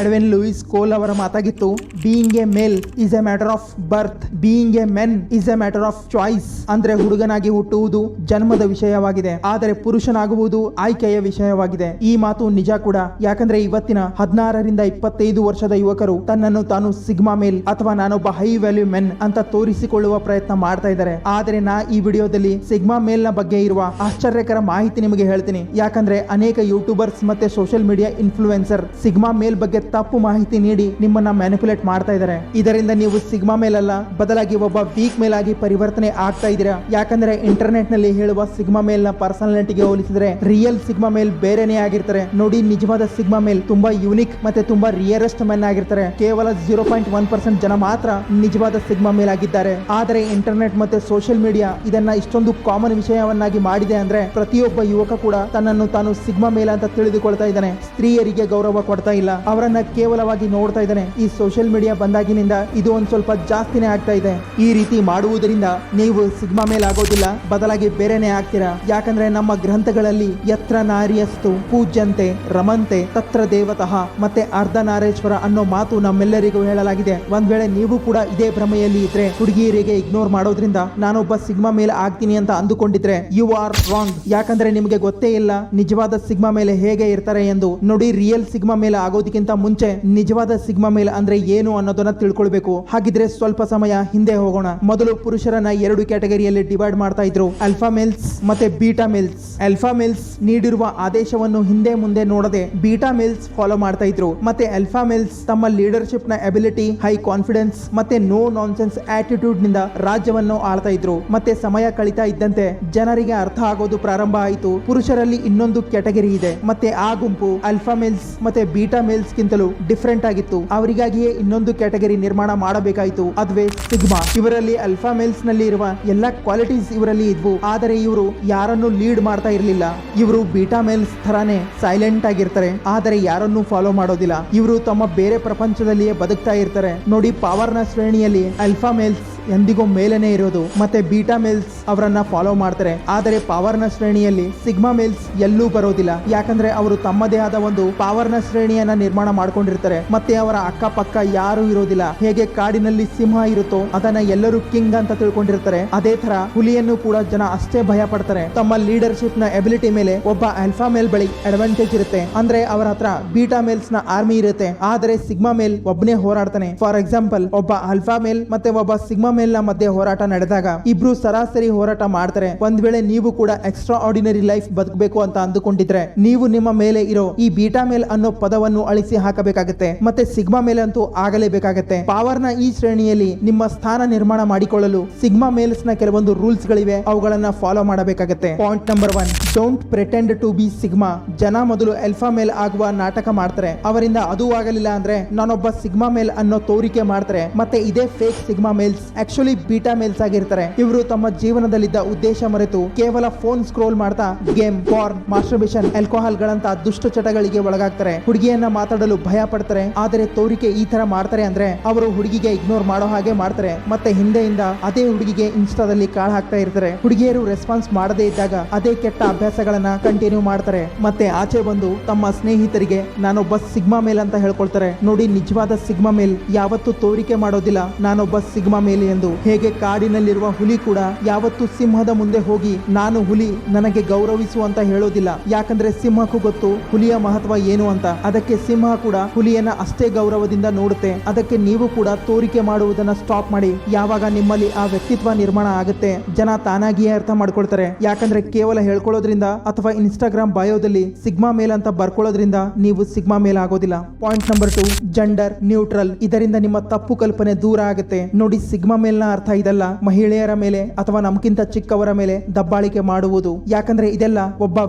Edwin Louis Cole ಅವರ ಮಾತಾಗಿತ್ತು, being a male is a matter of birth, being a men is a matter of choice. ಅಂದ್ರೆ ಹುಡುಗನಾಗಿ ಹುಟ್ಟುವುದು ಜನ್ಮದ ವಿಷಯವಾಗಿದೆ, ಆದರೆ ಪುರುಷನಾಗುವುದು ಆಯ್ಕೆಯ ವಿಷಯವಾಗಿದೆ. ಈ ಮಾತು ನಿಜ ಕೂಡ. ಯಾಕಂದ್ರೆ ಇವತ್ತಿನ 16ರಿಂದ 25 ವರ್ಷದ ಯುವಕರು ತನ್ನನ್ನು ತಾನು ಸಿಗ್ಮಾ ಮೇಲ್ ಅಥವಾ ನಾನೊಬ್ಬ ಹೈ ವ್ಯಾಲ್ಯೂ ಮೆನ್ ಅಂತ ತೋರಿಸಿಕೊಳ್ಳುವ ಪ್ರಯತ್ನ ಮಾಡ್ತಾ ಇದ್ದಾರೆ. ಆದರೆ ನಾ ಈ ವಿಡಿಯೋದಲ್ಲಿ ಸಿಗ್ಮಾ ಮೇಲ್ ನ ಬಗ್ಗೆ ಇರುವ ಆಶ್ಚರ್ಯಕರ ಮಾಹಿತಿ ನಿಮಗೆ ಹೇಳ್ತೀನಿ. ಯಾಕಂದ್ರೆ ಅನೇಕ ಯೂಟ್ಯೂಬರ್ಸ್ ಮತ್ತೆ ಸೋಷಿಯಲ್ ಮೀಡಿಯಾ ಇನ್ಫ್ಲೂಯೆನ್ಸರ್ ಸಿಗ್ಮಾ ಮೇಲ್ ಬಗ್ಗೆ ತಪ್ಪು ಮಾಹಿತಿ ನೀಡಿ ನಿಮ್ಮನ್ನ ಮ್ಯಾನಿಪುಲೇಟ್ ಮಾಡ್ತಾ ಇದ್ದಾರೆ. ಇದರಿಂದ ನೀವು ಸಿಗ್ಮಾ ಮೇಲ್ ಅಲ್ಲ, ಬದಲಾಗಿ ಒಬ್ಬ ವೀಕ್ ಮೇಲ್ ಆಗಿ ಪರಿವರ್ತನೆ ಆಗ್ತಾ ಇದ್ದೀರಾ. ಯಾಕಂದ್ರೆ ಇಂಟರ್ನೆಟ್ ನಲ್ಲಿ ಹೇಳುವ ಸಿಗ್ಮಾ ಮೇಲ್ ನ ಪರ್ಸನಾಲಿಟಿಗೆ ಹೋಲಿಸಿದ್ರೆ ರಿಯಲ್ ಸಿಗ್ಮಾ ಮೇಲ್ ಬೇರೆನೇ ಆಗಿರ್ತಾರೆ. ನೋಡಿ, ನಿಜವಾದ ಸಿಗ್ಮಾ ಮೇಲ್ ತುಂಬಾ ಯೂನಿಕ್ ಮತ್ತೆ ತುಂಬಾ ರಿಯರೆಸ್ಟ್ ಮೆನ್ ಆಗಿರ್ತಾರೆ. ಕೇವಲ 0.1% ಜನ ಮಾತ್ರ ನಿಜವಾದ ಸಿಗ್ಮಾ ಮೇಲ್ ಆಗಿದ್ದಾರೆ. ಆದರೆ ಇಂಟರ್ನೆಟ್ ಮತ್ತೆ ಸೋಷಿಯಲ್ ಮೀಡಿಯಾ ಇದನ್ನ ಇಷ್ಟೊಂದು ಕಾಮನ್ ವಿಷಯವನ್ನಾಗಿ ಮಾಡಿದೆ ಅಂದ್ರೆ ಪ್ರತಿಯೊಬ್ಬ ಯುವಕ ಕೂಡ ತನ್ನನ್ನು ತಾನು ಸಿಗ್ಮಾ ಮೇಲ್ ಅಂತ ತಿಳಿದುಕೊಳ್ತಾ ಇದ್ದಾನೆ. ಸ್ತ್ರೀಯರಿಗೆ ಗೌರವ ಕೊಡ್ತಾ ಇಲ್ಲ, ಅವರನ್ನ ಕೇವಲವಾಗಿ ನೋಡ್ತಾ ಇದ್ದಾನೆ. ಈ ಸೋಷಿಯಲ್ ಮೀಡಿಯಾ ಬಂದಾಗಿನಿಂದ ಇದು ಒಂದ್ ಸ್ವಲ್ಪ ಜಾಸ್ತಿನೇ ಆಗ್ತಾ ಇದೆ. ಈ ರೀತಿ ಮಾಡುವುದರಿಂದ ನೀವು ಸಿಗ್ಮಾ ಮೇಲ್ ಆಗೋದಿಲ್ಲ, ಬದಲಾಗಿ ಬೇರೆನೆ ಆಗ್ತೀರಾ. ಯಾಕಂದ್ರೆ ನಮ್ಮ ಗ್ರಂಥಗಳಲ್ಲಿ ಯತ್ರ ನಾರ್ಯಸ್ತು ಪೂಜ್ಯಂತೆ ರಮಂತೆ ತತ್ರ ದೇವತಃ ಮತ್ತೆ ಅರ್ಧನಾರೇಶ್ವರ ಅನ್ನೋ ಮಾತು ನಮ್ಮೆಲ್ಲರಿಗೂ ಹೇಳಲಾಗಿದೆ. ಒಂದ್ ವೇಳೆ ನೀವು ಕೂಡ ಇದೇ ಭ್ರಮೆಯಲ್ಲಿ ಇದ್ರೆ, ಹುಡುಗಿಯರಿಗೆ ಇಗ್ನೋರ್ ಮಾಡೋದ್ರಿಂದ ನಾನೊಬ್ಬ ಸಿಗ್ಮಾ ಮೇಲ್ ಆಗ್ತೀನಿ ಅಂತ ಅಂದುಕೊಂಡಿದ್ರೆ ಯು ಆರ್ ರಾಂಗ್. ಯಾಕಂದ್ರೆ ನಿಮಗೆ ಗೊತ್ತೇ ಇಲ್ಲ ನಿಜವಾದ ಸಿಗ್ಮಾ ಮೇಲೆ ಹೇಗೆ ಇರ್ತಾರೆ ಎಂದು. ನೋಡಿ, ರಿಯಲ್ ಸಿಗ್ಮಾ ಮೇಲ್ ಆಗೋದಕ್ಕಿಂತ ಮುಂಚೆ ನಿಜವಾದ ಸಿಗ್ಮಾ ಮೇಲ್ ಅಂದ್ರೆ ಏನು ಅನ್ನೋದನ್ನ ತಿಳ್ಕೊಳ್ಬೇಕು. ಹಾಗಿದ್ರೆ ಸ್ವಲ್ಪ ಸಮಯ ಹಿಂದೆ ಹೋಗೋಣ. ಮೊದಲು ಪುರುಷರನ್ನ 2 ಕ್ಯಾಟಗರಿಯಲ್ಲಿ ಡಿವೈಡ್ ಮಾಡ್ತಾ ಇದ್ರು, ಅಲ್ಫಾ ಮೇಲ್ಸ್ ಮತ್ತೆ ಬೀಟಾ ಮೇಲ್ಸ್. ಅಲ್ಫಾ ಮೇಲ್ಸ್ ನೀಡಿರುವ ಆದೇಶವನ್ನು ಹಿಂದೆ ಮುಂದೆ ನೋಡದೆ ಬೀಟಾ ಮೇಲ್ಸ್ ಫಾಲೋ ಮಾಡ್ತಾ ಇದ್ರು. ಮತ್ತೆ ಅಲ್ಫಾ ಮೇಲ್ಸ್ ತಮ್ಮ ಲೀಡರ್ಶಿಪ್ ನ ಎಬಿಲಿಟಿ, ಹೈ ಕಾನ್ಫಿಡೆನ್ಸ್ ಮತ್ತೆ ನೋ ನಾನ್ಸೆನ್ಸ್ ಆಟಿಟ್ಯೂಡ್ ನಿಂದ ರಾಜ್ಯವನ್ನು ಆಳ್ತಾ ಇದ್ರು. ಮತ್ತೆ ಸಮಯ ಕಳೀತಾ ಇದ್ದಂತೆ ಜನರಿಗೆ ಅರ್ಥ ಆಗೋದು ಪ್ರಾರಂಭ ಆಯಿತು, ಪುರುಷರಲ್ಲಿ ಇನ್ನೊಂದು ಕ್ಯಾಟಗರಿ ಇದೆ. ಮತ್ತೆ ಆ ಗುಂಪು ಅಲ್ಫಾ ಮೇಲ್ಸ್ ಮತ್ತೆ ಬೀಟಾ ಮೇಲ್ಸ್ ಗಿಂತಲೂ ಡಿಫರೆಂಟ್ ಆಗಿತ್ತು. ಅವರಿಗಾಗಿಯೇ ಇನ್ನೊಂದು ಕ್ಯಾಟಗರಿ ನಿರ್ಮಾಣ ಮಾಡಬೇಕಾಯಿತು, ಅದುವೇ ಸಿಗ್ಮಾ. ಇವರಲ್ಲಿ ಅಲ್ಫಾ ಮೇಲ್ಸ್ ನಲ್ಲಿ ಇರುವ ಎಲ್ಲಾ ಕ್ವಾಲಿಟೀಸ್ ಇವರಲ್ಲಿ ಇದ್ವು, ಆದರೆ ಇವರು ಯಾರನ್ನು ಲೀಡ್ ಮಾಡ್ತಾ ಇರಲಿಲ್ಲ. ಇವರು ಬೀಟಾ ಮೇಲ್ಸ್ ತರಾನೇ ಸೈಲೆಂಟ್ ಆಗಿರ್ತಾರೆ, ಆದರೆ ಯಾರನ್ನು ಫಾಲೋ ಮಾಡೋದಿಲ್ಲ. ಇವರು ತಮ್ಮ ಬೇರೆ ಪ್ರಪಂಚದಲ್ಲಿಯೇ ಬದುಕ್ತಾ ಇರ್ತಾರೆ. ನೋಡಿ, ಪವರ್ ನ ಶ್ರೇಣಿಯಲ್ಲಿ ಅಲ್ಫಾ ಮೇಲ್ಸ್ ಎಂದಿಗೂ ಮೇಲೇನೆ ಇರೋದು, ಮತ್ತೆ ಬೀಟಾ ಮೇಲ್ಸ್ ಅವರನ್ನ ಫಾಲೋ ಮಾಡ್ತಾರೆ. ಆದರೆ ಪವರ್ ನ ಶ್ರೇಣಿಯಲ್ಲಿ ಸಿಗ್ಮಾ ಮೇಲ್ಸ್ ಎಲ್ಲೂ ಬರೋದಿಲ್ಲ. ಯಾಕಂದ್ರೆ ಅವರು ತಮ್ಮದೇ ಆದ ಒಂದು ಪವರ್ ನ ಶ್ರೇಣಿಯನ್ನ ನಿರ್ಮಾಣ ಮಾಡ್ಕೊಂಡಿರ್ತಾರೆ. ಮತ್ತೆ ಅವರ ಅಕ್ಕಪಕ್ಕ ಯಾರು ಇರೋದಿಲ್ಲ. ಹೇಗೆ ಕಾಡಿನಲ್ಲಿ ಸಿಂಹ ಇರುತ್ತೋ ಅದನ್ನ ಎಲ್ಲರೂ ಕಿಂಗ್ ಅಂತ ತಿಳ್ಕೊಂಡಿರ್ತಾರೆ, ಅದೇ ತರ ಹುಲಿಯನ್ನು ಕೂಡ ಜನ ಅಷ್ಟೇ ಭಯ ಪಡ್ತಾರೆ. ತಮ್ಮ ಲೀಡರ್ಶಿಪ್ ನ ಎಬಿಲಿಟಿ ಮೇಲೆ ಒಬ್ಬ ಅಲ್ಫಾ ಮೇಲ್ ಬಳಿ ಅಡ್ವಾಂಟೇಜ್ ಇರುತ್ತೆ, ಅಂದ್ರೆ ಅವರ ಹತ್ರ ಬೀಟಾ ಮೇಲ್ಸ್ ನ ಆರ್ಮಿ ಇರುತ್ತೆ. ಆದರೆ ಸಿಗ್ಮಾ ಮೇಲ್ ಒಬ್ಬನೇ ಹೋರಾಡ್ತಾನೆ. ಫಾರ್ ಎಕ್ಸಾಂಪಲ್, ಒಬ್ಬ ಅಲ್ಫಾ ಮೇಲ್ ಮತ್ತೆ ಒಬ್ಬ ಸಿಗ್ಮಾ ಮೇಲ್ ನ ಮಧ್ಯೆ ಹೋರಾಟ ನಡೆದಾಗ ಇಬ್ರು ಸರಾಸರಿ ಹೋರಾಟ ಮಾಡ್ತಾರೆ. ಒಂದ್ ವೇಳೆ ನೀವು ಕೂಡ ಎಕ್ಸ್ಟ್ರಾ ಆರ್ಡಿನರಿ ಲೈಫ್ ಬದುಕಬೇಕು ಅಂತ ಅಂದುಕೊಂಡಿದ್ರೆ ನೀವು ನಿಮ್ಮ ಮೇಲೆ ಇರೋ ಈ ಬೀಟಾ ಮೇಲ್ ಅನ್ನೋ ಪದವನ್ನು ಅಳಿಸಿ ಹಾಕಬೇಕಾಗತ್ತೆ. ಮತ್ತೆ ಸಿಗ್ಮಾ ಮೇಲ್ ಅಂತೂ ಆಗಲೇಬೇಕಾಗತ್ತೆ. ಪವರ್ ನ ಈ ಶ್ರೇಣಿಯಲ್ಲಿ ನಿಮ್ಮ ಸ್ಥಾನ ನಿರ್ಮಾಣ ಮಾಡಿಕೊಳ್ಳಲು ಸಿಗ್ಮಾ ಮೇಲ್ಸ್ ನ ಕೆಲವೊಂದು ರೂಲ್ಸ್ ಗಳಿವೆ, ಅವುಗಳನ್ನ ಫಾಲೋ ಮಾಡಬೇಕಾಗತ್ತೆ. Point number 1, don't pretend to be sigma. ಜನ ಮೊದಲು ಅಲ್ಫಾ ಮೇಲ್ ಆಗುವ ನಾಟಕ ಮಾಡ್ತಾರೆ, ಅವರಿಂದ ಅದು ಆಗಲಿಲ್ಲ ಅಂದ್ರೆ ನಾನೊಬ್ಬ ಸಿಗ್ಮಾ ಮೇಲ್ ಅನ್ನೋ ತೋರಿಕೆ ಮಾಡ್ತಾರೆ. ಮತ್ತೆ ಇದೇ fake sigma males actually beta males ಆಗಿರ್ತಾರೆ. ಇವರು ತಮ್ಮ ಜೀವನದಲ್ಲಿದ್ದ ಉದ್ದೇಶ ಮರೆತು ಕೇವಲ ಫೋನ್ ಸ್ಕ್ರೋಲ್ ಮಾಡ್ತಾ ಗೇಮ್, ಪಾರ್ನ್, ಮಾಸ್ಟರ್ಬೇಷನ್, ಆಲ್ಕೋಹಾಲ್ ಗಳಂತ ದುಷ್ಟ ಚಟಗಳಿಗೆ ಒಳಗಾಗ್ತಾರೆ. ಹುಡುಗಿಯನ್ನ ಮಾತಾಡಲು ಭಯ ಪಡ್ತಾರೆ. ಆದರೆ ತೋರಿಕೆ ಈ ತರ ಮಾಡ್ತಾರೆ ಅಂದ್ರೆ ಅವರು ಹುಡುಗಿಗೆ ಇಗ್ನೋರ್ ಮಾಡೋ ಹಾಗೆ ಮಾಡ್ತಾರೆ. ಮತ್ತೆ ಹಿಂದೆಯಿಂದ ಅದೇ ಹುಡುಗಿಗೆ ಇನ್ಸ್ಟಾದಲ್ಲಿ ಕಾಳ್ ಹಾಕ್ತಾ ಇರ್ತಾರೆ. ಹುಡುಗಿಯರು ರೆಸ್ಪಾನ್ಸ್ ಮಾಡದೇ ಇದ್ದಾಗ ಅದೇ ಕೆಟ್ಟ ಅಭ್ಯಾಸಗಳನ್ನ ಕಂಟಿನ್ಯೂ ಮಾಡ್ತಾರೆ. ಮತ್ತೆ ಆಚೆ ಬಂದು ತಮ್ಮ ಸ್ನೇಹಿತರಿಗೆ ನಾನೊಬ್ಬ ಸಿಗ್ಮಾ ಮೇಲ್ ಅಂತ ಹೇಳ್ಕೊಳ್ತಾರೆ. ನೋಡಿ, ನಿಜವಾದ ಸಿಗ್ಮಾ ಮೇಲ್ ಯಾವತ್ತೂ ತೋರಿಕೆ ಮಾಡೋದಿಲ್ಲ ನಾನೊಬ್ಬ ಸಿಗ್ಮಾ ಮೇಲ್ ಎಂದು. ಹೇಗೆ ಕಾಡಿನಲ್ಲಿರುವ ಹುಲಿ ಕೂಡ ಯಾವತ್ತೂ ಸಿಂಹದ ಮುಂದೆ ಹೋಗಿ ನಾನು ಹುಲಿ, ನನಗೆ ಗೌರವಿಸು ಅಂತ ಹೇಳೋದಿಲ್ಲ. ಯಾಕಂದ್ರೆ ಸಿಂಹಕ್ಕೂ ಗೊತ್ತು ಹುಲಿಯ ಮಹತ್ವ ಏನು ಅಂತ. ಅದಕ್ಕೆ ಸಿಂಹ ಕೂಡ ಹುಲಿಯನ್ನ ಅಷ್ಟೇ ಗೌರವದಿಂದ ನೋಡುತ್ತೆ. ಅದಕ್ಕೆ ನೀವು ಕೂಡ ತೋರಿಕೆ ಮಾಡುವುದನ್ನ ಸ್ಟಾಪ್ ಮಾಡಿ. ಯಾವಾಗ ನಿಮ್ಮಲ್ಲಿ ಆ ವ್ಯಕ್ತಿತ್ವ ನಿರ್ಮಾಣ ಆಗುತ್ತೆ, ಜನ ತಾನಾಗಿಯೇ ಅರ್ಥ ಮಾಡ್ಕೊಳ್ತಾರೆ. ಯಾಕಂದ್ರೆ ಕೇವಲ ಹೇಳ್ಕೊಳ್ಳೋದ್ರಿಂದ ಅಥವಾ ಇನ್ಸ್ಟಾಗ್ರಾಮ್ ಬಯೋದಲ್ಲಿ ಸಿಗ್ಮಾ ಮೇಲ್ ಅಂತ ಬರ್ಕೊಳ್ಳೋದ್ರಿಂದ ನೀವು ಸಿಗ್ಮಾ ಮೇಲ್ ಆಗೋದಿಲ್ಲ. Point number 2, gender neutral. ಇದರಿಂದ ನಿಮ್ಮ ತಪ್ಪು ಕಲ್ಪನೆ ದೂರ ಆಗುತ್ತೆ. ನೋಡಿ, ಸಿಗ್ಮಾ ಮೇಲ್ ನ ಅರ್ಥ ಇದಲ್ಲ ಮಹಿಳೆಯರ ಮೇಲೆ ಅಥವಾ ನಮ್ಗಿಂತ ಚಿಕ್ಕವರ ಮೇಲೆ ದಬ್ಬಾಳಿಕೆ ಮಾಡುವುದು. ಯಾಕಂದ್ರೆ ಇದೆಲ್ಲ ಒಬ್ಬ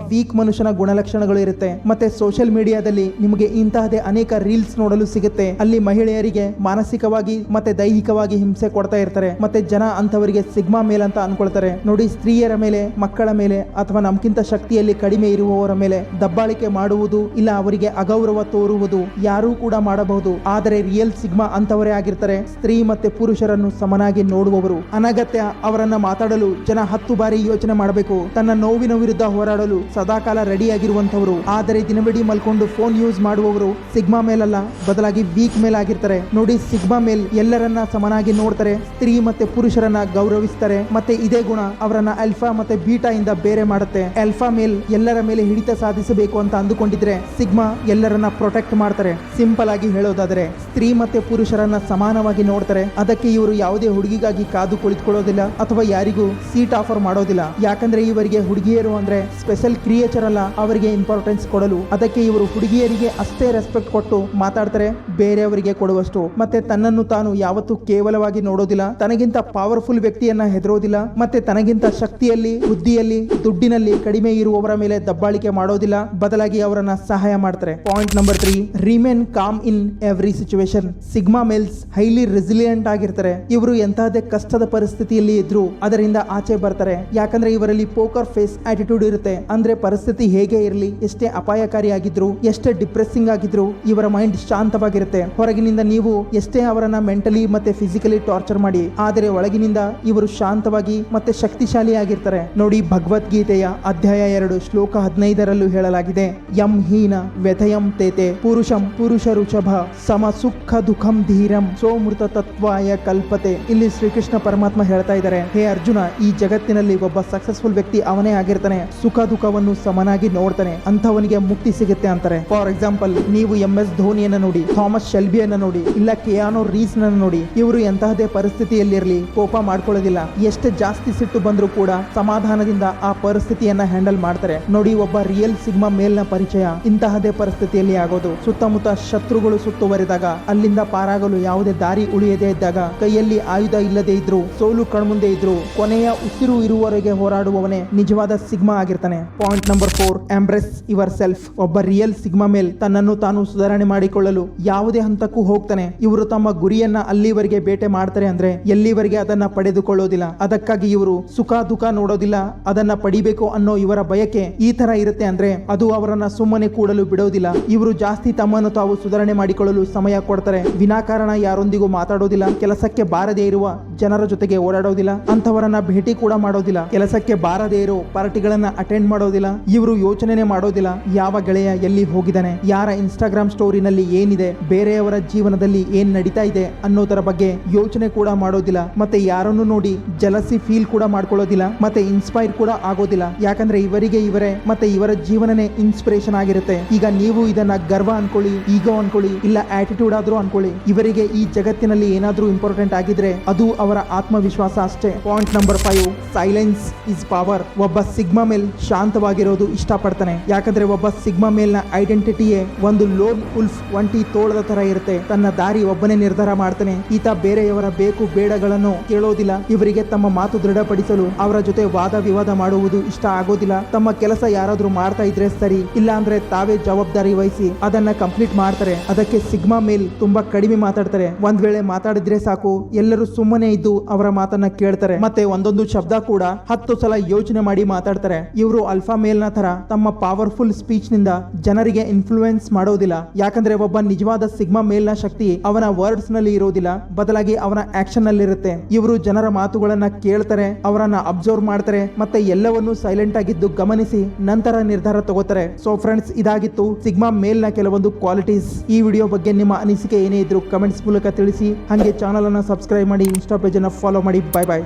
ವೀಕ್ ಮನುಷ್ಯನ ಗುಣಲಕ್ಷಣಗಳು ಇರುತ್ತೆ. ಮತ್ತೆ ಸೋಷಿಯಲ್ ಮೀಡಿಯಾದಲ್ಲಿ ನಿಮಗೆ ಇಂತಹದೇ ಅನೇಕ ರೀಲ್ಸ್ ನೋಡಲು ಸಿಗುತ್ತೆ. ಅಲ್ಲಿ ಮಹಿಳೆಯರಿಗೆ ಮಾನಸಿಕವಾಗಿ ಮತ್ತೆ ದೈಹಿಕವಾಗಿ ಹಿಂಸೆ ಕೊಡ್ತಾ ಇರ್ತಾರೆ. ಮತ್ತೆ ಜನ ಅಂತವರಿಗೆ ಸಿಗ್ಮಾ ಮೇಲ್ ಅಂತ ಅನ್ಕೊಳ್ತಾರೆ. ನೋಡಿ, ಸ್ತ್ರೀಯರ ಮೇಲೆ, ಮಕ್ಕಳ ಮೇಲೆ ಅಥವಾ ನಮ್ಗಿಂತ ಶಕ್ತಿಯಲ್ಲಿ ಕಡಿಮೆ ಇರುವವರ ಮೇಲೆ ದಬ್ಬಾಳಿಕೆ ಮಾಡುವುದು ಇಲ್ಲ ಅವರಿಗೆ ಅಗೌರವ ತೋರುವುದು ಯಾರೂ ಕೂಡ ಮಾಡಬಹುದು. ಆದರೆ ರಿಯಲ್ ಸಿಗ್ಮಾ ಅಂತವರೇ ಆಗಿರ್ತಾರೆ. ಸ್ತ್ರೀ ಮತ್ತೆ ಪುರುಷರನ್ನು ಸಮನಾಗಿ ಸಮನಾಗಿ ನೋಡುವವರು. ಅನಗತ್ಯ ಅವರನ್ನ ಮಾತಾಡಲು ಜನ 10 ಬಾರಿ ಯೋಚನೆ ಮಾಡಬೇಕು. ತನ್ನ ನೋವಿನ ವಿರುದ್ಧ ಹೋರಾಡಲು ಸದಾಕಾಲ ರೆಡಿಯಾಗಿರುವಂತವರು. ಆದರೆ ದಿನವಿಡೀ ಮಲ್ಕೊಂಡು ಫೋನ್ ಯೂಸ್ ಮಾಡುವವರು ಸಿಗ್ಮಾ ಮೇಲ್ ಅಲ್ಲ, ಬದಲಾಗಿ ವೀಕ್ ಮೇಲ್ ಆಗಿರ್ತಾರೆ. ನೋಡಿ, ಸಿಗ್ಮಾ ಮೇಲ್ ಎಲ್ಲರನ್ನ ಸಮನಾಗಿ ನೋಡ್ತಾರೆ, ಸ್ತ್ರೀ ಮತ್ತೆ ಪುರುಷರನ್ನ ಗೌರವಿಸ್ತಾರೆ. ಮತ್ತೆ ಇದೇ ಗುಣ ಅವರನ್ನ ಆಲ್ಫಾ ಮತ್ತೆ ಬೀಟಾ ಇಂದ ಬೇರೆ ಮಾಡುತ್ತೆ. ಆಲ್ಫಾ ಮೇಲ್ ಎಲ್ಲರ ಮೇಲೆ ಹಿಡಿತ ಸಾಧಿಸಬೇಕು ಅಂತ ಅಂದುಕೊಂಡಿದ್ರೆ ಸಿಗ್ಮಾ ಎಲ್ಲರನ್ನ ಪ್ರೊಟೆಕ್ಟ್ ಮಾಡ್ತಾರೆ. ಸಿಂಪಲ್ ಆಗಿ ಹೇಳೋದಾದ್ರೆ ಸ್ತ್ರೀ ಮತ್ತೆ ಪುರುಷರನ್ನ ಸಮಾನವಾಗಿ ನೋಡ್ತಾರೆ. ಅದಕ್ಕೆ ಇವರು ಯಾವುದೇ ಹುಡುಗಿಗಾಗಿ ಕಾದು ಕುಳಿತುಕೊಳ್ಳೋದಿಲ್ಲ ಅಥವಾ ಯಾರಿಗೂ ಸೀಟ್ ಆಫರ್ ಮಾಡೋದಿಲ್ಲ. ಯಾಕಂದ್ರೆ ಇವರಿಗೆ ಹುಡುಗಿಯರು ಅಂದ್ರೆ ಸ್ಪೆಷಲ್ ಕ್ರಿಯೇಚರ್ ಅಲ್ಲ, ಅವರಿಗೆ ಇಂಪಾರ್ಟೆನ್ಸ್ ಕೊಡಲು. ಅದಕ್ಕೆ ಇವರು ಹುಡುಗಿಯರಿಗೆ ಅಷ್ಟೇ ರೆಸ್ಪೆಕ್ಟ್ ಕೊಟ್ಟು ಮಾತಾಡ್ತಾರೆ, ಬೇರೆಯವರಿಗೆ ಕೊಡುವಷ್ಟು. ಮತ್ತೆ ತನ್ನನ್ನು ತಾನು ಯಾವತ್ತೂ ಕೇವಲವಾಗಿ ನೋಡೋದಿಲ್ಲ, ತನಗಿಂತ ಪವರ್ಫುಲ್ ವ್ಯಕ್ತಿಯನ್ನ ಹೆದರೋದಿಲ್ಲ, ಮತ್ತೆ ತನಗಿಂತ ಶಕ್ತಿಯಲ್ಲಿ, ಬುದ್ಧಿಯಲ್ಲಿ, ದುಡ್ಡಿನಲ್ಲಿ ಕಡಿಮೆ ಇರುವವರ ಮೇಲೆ ದಬ್ಬಾಳಿಕೆ ಮಾಡೋದಿಲ್ಲ, ಬದಲಾಗಿ ಅವರನ್ನ ಸಹಾಯ ಮಾಡ್ತಾರೆ. Point number 3, remain calm in every situation. Sigma males highly resilient ಆಗಿರ್ತಾರೆ. ಇವರು ಎಂತಹದೇ ಕಷ್ಟದ ಪರಿಸ್ಥಿತಿಯಲ್ಲಿ ಇದ್ರು ಅದರಿಂದ ಆಚೆ ಬರ್ತಾರೆ. ಯಾಕಂದ್ರೆ ಇವರಲ್ಲಿ ಪೋಕರ್ ಫೇಸ್ ಆಟಿಟ್ಯೂಡ್ ಇರುತ್ತೆ. ಅಂದ್ರೆ ಪರಿಸ್ಥಿತಿ ಹೇಗೆ ಇರಲಿ, ಎಷ್ಟೇ ಅಪಾಯಕಾರಿಯಾಗಿದ್ರು, ಎಷ್ಟೇ ಡಿಪ್ರೆಸಿಂಗ್ ಆಗಿದ್ರು, ಇವರ ಮೈಂಡ್ ಶಾಂತವಾಗಿರುತ್ತೆ. ಹೊರಗಿನಿಂದ ನೀವು ಎಷ್ಟೇ ಅವರನ್ನ ಮೆಂಟಲಿ ಮತ್ತೆ ಫಿಸಿಕಲಿ ಟಾರ್ಚರ್ ಮಾಡಿ, ಆದರೆ ಒಳಗಿನಿಂದ ಇವರು ಶಾಂತವಾಗಿ ಮತ್ತೆ ಶಕ್ತಿಶಾಲಿಯಾಗಿರ್ತಾರೆ. ನೋಡಿ, ಭಗವದ್ಗೀತೆಯ ಅಧ್ಯಾಯ 2 ಶ್ಲೋಕ 15ರಲ್ಲೂ ಹೇಳಲಾಗಿದೆ, ಯಂ ಹೀನ ವ್ಯಥಯಂ ತೇತೆ ಪುರುಷಂ ಪುರುಷ ಋಷಭ ಸಮ ಸುಖ ದುಃಖಂ ಧೀರಂ ಸೋಮೃತ ತತ್ವಾಯ ಕಲ್ಪತೆ. ಇಲ್ಲಿ ಶ್ರೀಕೃಷ್ಣ ಪರಮಾತ್ಮ ಹೇಳ್ತಾ ಇದ್ದಾರೆ, ಹೇ ಅರ್ಜುನ, ಈ ಜಗತ್ತಿನಲ್ಲಿ ಒಬ್ಬ ಸಕ್ಸಸ್ಫುಲ್ ವ್ಯಕ್ತಿ ಅವನೇ ಆಗಿರ್ತಾನೆ, ಸುಖ ದುಃಖವನ್ನು ಸಮನಾಗಿ ನೋಡ್ತಾನೆ, ಅಂತವನಿಗೆ ಮುಕ್ತಿ ಸಿಗುತ್ತೆ ಅಂತಾರೆ. ಫಾರ್ ಎಕ್ಸಾಂಪಲ್, ನೀವು MS ಧೋನಿಯನ್ನ ನೋಡಿ, ಥಾಮಸ್ ಶೆಲ್ಬಿಯನ್ನ ನೋಡಿ, ಇಲ್ಲ ಕೆಯಾನೋ ರೀಸ್ ನೋಡಿ. ಇವರು ಎಂತಹದೇ ಪರಿಸ್ಥಿತಿಯಲ್ಲಿರಲಿ ಕೋಪ ಮಾಡ್ಕೊಳ್ಳೋದಿಲ್ಲ. ಎಷ್ಟು ಜಾಸ್ತಿ ಸಿಟ್ಟು ಬಂದ್ರೂ ಕೂಡ ಸಮಾಧಾನದಿಂದ ಆ ಪರಿಸ್ಥಿತಿಯನ್ನ ಹ್ಯಾಂಡಲ್ ಮಾಡ್ತಾರೆ. ನೋಡಿ, ಒಬ್ಬ ರಿಯಲ್ ಸಿಗ್ಮಾ ಮೇಲ್ನ ಪರಿಚಯ ಇಂತಹದೇ ಪರಿಸ್ಥಿತಿಯಲ್ಲಿ ಆಗೋದು. ಸುತ್ತಮುತ್ತ ಶತ್ರುಗಳು ಸುತ್ತುವರಿದಾಗ, ಅಲ್ಲಿಂದ ಪಾರಾಗಲು ಯಾವುದೇ ದಾರಿ ಉಳಿಯದೇ ಇದ್ದಾಗ, ಕೈಯಲ್ಲಿ ಆಯುಧ ಇಲ್ಲದೆ ಇದ್ರು, ಸೋಲು ಕಣ್ಮುಂದೆ ಇದ್ರು, ಕೊನೆಯ ಉಸಿರು ಇರುವವರೆಗೆ ಹೋರಾಡುವವನೇ ನಿಜವಾದ ಸಿಗ್ಮಾ ಆಗಿರ್ತಾನೆ. Point number 4, embrace yourself. ಒಬ್ಬ ರಿಯಲ್ ಸಿಗ್ಮಾ ಮೇಲ್ ತನ್ನನ್ನು ತಾನು ಸುಧಾರಣೆ ಮಾಡಿಕೊಳ್ಳಲು ಯಾವುದೇ ಹಂತಕ್ಕೂ ಹೋಗ್ತಾನೆ. ಇವರು ತಮ್ಮ ಗುರಿಯನ್ನ ಅಲ್ಲಿವರೆಗೆ ಬೇಟೆ ಮಾಡ್ತಾರೆ ಅಂದ್ರೆ ಎಲ್ಲಿವರೆಗೆ ಅದನ್ನ ಪಡೆದುಕೊಳ್ಳೋದಿಲ್ಲ. ಅದಕ್ಕಾಗಿ ಇವರು ಸುಖ ದುಃಖ ನೋಡೋದಿಲ್ಲ, ಅದನ್ನ ಪಡಿಬೇಕು ಅನ್ನೋ ಇವರ ಬಯಕೆ ಈ ತರ ಇರುತ್ತೆ ಅಂದ್ರೆ ಅದು ಅವರನ್ನ ಸುಮ್ಮನೆ ಕೂಡಲು ಬಿಡೋದಿಲ್ಲ. ಇವರು ಜಾಸ್ತಿ ತಮ್ಮನ್ನು ತಾವು ಸುಧಾರಣೆ ಮಾಡಿಕೊಳ್ಳಲು ಸಮಯ ಕೊಡ್ತಾರೆ. ವಿನಾಕಾರಣ ಯಾರೊಂದಿಗೂ ಮಾತಾಡೋದಿಲ್ಲ, ಕೆಲಸಕ್ಕೆ ಬಾರದೇ ಇರುವ ಜನರ ಜೊತೆಗೆ ಓಡಾಡೋದಿಲ್ಲ, ಅಂತವರನ್ನ ಭೇಟಿ ಕೂಡ ಮಾಡೋದಿಲ್ಲ, ಕೆಲಸಕ್ಕೆ ಬಾರದೇ ಇರೋ ಪಾರ್ಟಿಗಳನ್ನ ಅಟೆಂಡ್ ಮಾಡೋದಿಲ್ಲ. ಇವರು ಯೋಚನೆ ಮಾಡೋದಿಲ್ಲ ಯಾವ ಗೆಳೆಯ ಎಲ್ಲಿ ಹೋಗಿದ್ದಾನೆ, ಯಾರ ಇನ್ಸ್ಟಾಗ್ರಾಮ್ ಸ್ಟೋರಿನಲ್ಲಿ ಏನಿದೆ, ಬೇರೆಯವರ ಜೀವನದಲ್ಲಿ ಏನ್ ನಡೀತಾ ಇದೆ ಅನ್ನೋದರ ಬಗ್ಗೆ ಯೋಚನೆ ಕೂಡ ಮಾಡೋದಿಲ್ಲ. ಮತ್ತೆ ಯಾರನ್ನು ನೋಡಿ ಜಲಸಿ ಫೀಲ್ ಕೂಡ ಮಾಡ್ಕೊಳ್ಳೋದಿಲ್ಲ, ಮತ್ತೆ ಇನ್ಸ್ಪೈರ್ ಕೂಡ ಆಗೋದಿಲ್ಲ. ಯಾಕಂದ್ರೆ ಇವರಿಗೆ ಇವರೇ ಮತ್ತೆ ಇವರ ಜೀವನನೇ ಇನ್ಸ್ಪಿರೇಷನ್ ಆಗಿರುತ್ತೆ. ಈಗ ನೀವು ಇದನ್ನ ಗರ್ವ ಅನ್ಕೊಳ್ಳಿ, ಈಗೋ ಅನ್ಕೊಳ್ಳಿ, ಇಲ್ಲ ಆಟಿಟ್ಯೂಡ್ ಆದ್ರೂ ಅನ್ಕೊಳ್ಳಿ, ಇವರಿಗೆ ಈ ಜಗತ್ತಿನಲ್ಲಿ ಏನಾದ್ರೂ ಇಂಪಾರ್ಟೆಂಟ್ ಆಗಿದ್ರೆ ಅದು ಅವರ ಆತ್ಮವಿಶ್ವಾಸ ಅಷ್ಟೇ. Point number 5, silence is power. ಒಬ್ಬ ಸಿಗ್ಮಾ ಮೇಲ್ ಶಾಂತವಾಗಿರೋದು ಇಷ್ಟಪಡ್ತಾನೆ. ಯಾಕಂದ್ರೆ ಒಬ್ಬ ಸಿಗ್ಮಾ ಮೇಲ್ನ ಐಡೆಂಟಿಟಿಯೇ ಒಂದು ಲೋನ್ ಉಲ್ಫ್, ಒಂಟಿ ತೋಳದ ತರ ಇರುತ್ತೆ. ತನ್ನ ದಾರಿ ಒಬ್ಬನೇ ನಿರ್ಧಾರ ಮಾಡ್ತಾನೆ. ಈತ ಬೇರೆಯವರ ಬೇಕು ಬೇಡಗಳನ್ನು ಕೇಳೋದಿಲ್ಲ. ಇವರಿಗೆ ತಮ್ಮ ಮಾತು ದೃಢಪಡಿಸಲು ಅವರ ಜೊತೆ ವಾದ ವಿವಾದ ಮಾಡುವುದು ಇಷ್ಟ ಆಗೋದಿಲ್ಲ. ತಮ್ಮ ಕೆಲಸ ಯಾರಾದ್ರೂ ಮಾಡ್ತಾ ಇದ್ರೆ ಸರಿ, ಇಲ್ಲ ಅಂದ್ರೆ ತಾವೇ ಜವಾಬ್ದಾರಿ ವಹಿಸಿ ಅದನ್ನ ಕಂಪ್ಲೀಟ್ ಮಾಡ್ತಾರೆ. ಅದಕ್ಕೆ ಸಿಗ್ಮಾ ಮೇಲ್ ತುಂಬಾ ಕಡಿಮೆ ಮಾತಾಡ್ತಾರೆ. ಒಂದ್ ವೇಳೆ ಮಾತಾಡಿದ್ರೆ ಸಾಕು, ಎಲ್ಲರೂ ಸುಮ್ಮನೆ ಇದ್ದು ಅವರ ಮಾತನ್ನ ಕೇಳ್ತಾರೆ. ಮತ್ತೆ ಒಂದೊಂದು ಶಬ್ದ ಕೂಡ 10 ಸಲ ಯೋಚನೆ ಮಾಡಿ ಮಾತಾಡ್ತಾರೆ. ಇವರು ಅಲ್ಫಾ ಮೇಲ್ನ ತರ ತಮ್ಮ ಪವರ್ಫುಲ್ ಸ್ಪೀಚ್ ನಿಂದ ಜನರಿಗೆ ಇನ್ಫ್ಲೂಯೆನ್ಸ್ ಮಾಡೋದಿಲ್ಲ. ಯಾಕಂದ್ರೆ ಒಬ್ಬ ನಿಜವಾದ ಸಿಗ್ಮಾ ಮೇಲ್ನ ಶಕ್ತಿ ಅವನ ವರ್ಡ್ಸ್ ನಲ್ಲಿ ಇರೋದಿಲ್ಲ, ಬದಲಾಗಿ ಅವನ ಆಕ್ಷನ್ ನಲ್ಲಿ ಇರುತ್ತೆ. ಇವರು ಜನರ ಮಾತುಗಳನ್ನ ಕೇಳ್ತಾರೆ, ಅವರನ್ನ ಅಬ್ಸರ್ವ್ ಮಾಡ್ತಾರೆ, ಮತ್ತೆ ಎಲ್ಲವನ್ನೂ ಸೈಲೆಂಟ್ ಆಗಿದ್ದು ಗಮನಿಸಿ ನಂತರ ನಿರ್ಧಾರ ತಗೋತಾರೆ. ಸೊ ಫ್ರೆಂಡ್ಸ್, ಇದಾಗಿತ್ತು ಸಿಗ್ಮಾ ಮೇಲ್ನ ಕೆಲವೊಂದು ಕ್ವಾಲಿಟೀಸ್. ಈ ವಿಡಿಯೋ ಬಗ್ಗೆ ನಿಮ್ಮ ಅನಿಸಿಕೆ ಏನೇ ಇದ್ರು ಕಮೆಂಟ್ಸ್ ಮೂಲಕ ತಿಳಿಸಿ. ಹಾಗೆ ಚಾನಲ್ ಅನ್ನ ಸಬ್ಸ್ಕ್ರೈಬ್ ಮಾಡಿ, ಇನ್ಸ್ಟಾ ಪೇಜ್ ಅನ್ನ ಫಾಲೋ ಮಾಡಿ. ಬಾಯ್ ಬಾಯ್.